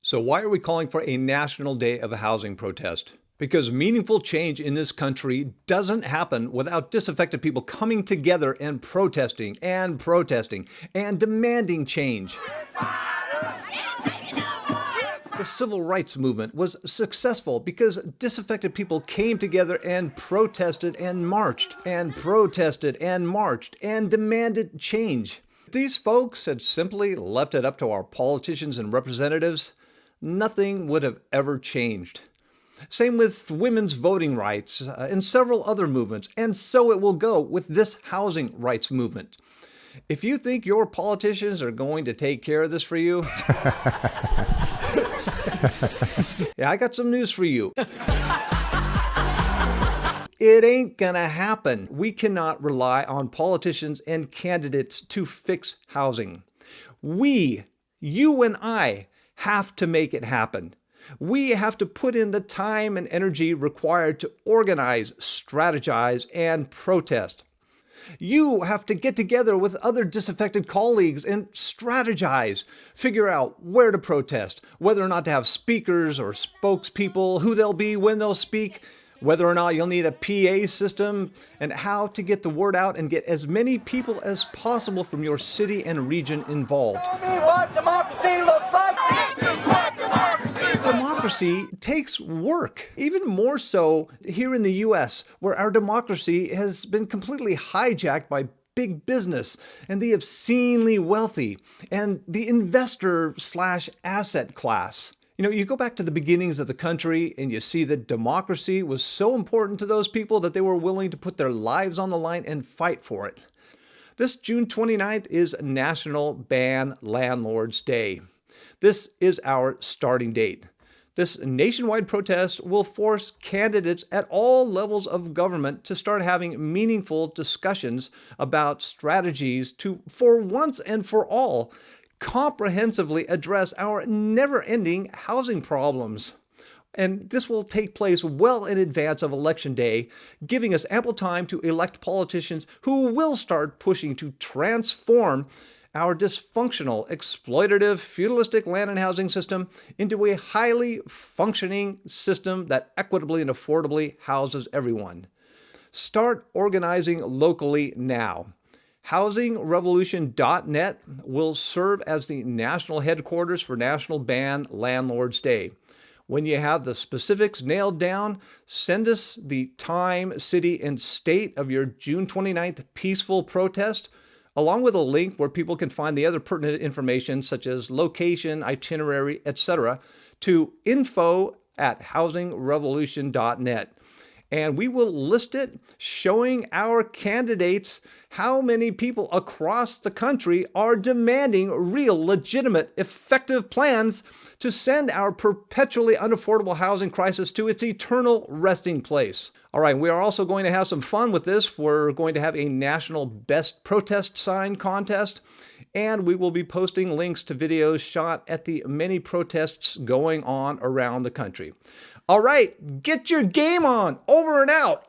So why are we calling for a national day of a housing protest? Because meaningful change in this country doesn't happen without disaffected people coming together and protesting and demanding change. The civil rights movement was successful because disaffected people came together and protested and marched and demanded change. If these folks had simply left it up to our politicians and representatives, nothing would have ever changed. Same with women's voting rights and several other movements, and so it will go with this housing rights movement. If you think your politicians are going to take care of this for you, yeah, I got some news for you. It ain't gonna happen. We cannot rely on politicians and candidates to fix housing. We, you and I, have to make it happen. We have to put in the time and energy required to organize, strategize, and protest. You have to get together with other disaffected colleagues and strategize, figure out where to protest, whether or not to have speakers or spokespeople, who they'll be when they'll speak, whether or not you'll need a PA system, and how to get the word out and get as many people as possible from your city and region involved. Show me what democracy looks like. This is what democracy Democracy takes work, even more so here in the US, where our democracy has been completely hijacked by big business and the obscenely wealthy and the investor/asset class. You know, you go back to the beginnings of the country and you see that democracy was so important to those people that they were willing to put their lives on the line and fight for it. This June 29th is National Ban Landlords Day. This is our starting date. This nationwide protest will force candidates at all levels of government to start having meaningful discussions about strategies to, for once and for all, comprehensively address our never-ending housing problems. And this will take place well in advance of Election Day, giving us ample time to elect politicians who will start pushing to transform our dysfunctional, exploitative, feudalistic land and housing system into a highly functioning system that equitably and affordably houses everyone. Start organizing locally now. HousingRevolution.net will serve as the national headquarters for National Ban Landlords Day. When you have the specifics nailed down, send us the time, city, and state of your June 29th peaceful protest, along with a link where people can find the other pertinent information such as location, itinerary, etc., to info@housingrevolution.net. And we will list it showing our candidates how many people across the country are demanding real, legitimate, effective plans to send our perpetually unaffordable housing crisis to its eternal resting place. All right, we are also going to have some fun with this. We're going to have a national best protest sign contest, and we will be posting links to videos shot at the many protests going on around the country. All right, get your game on. Over and out.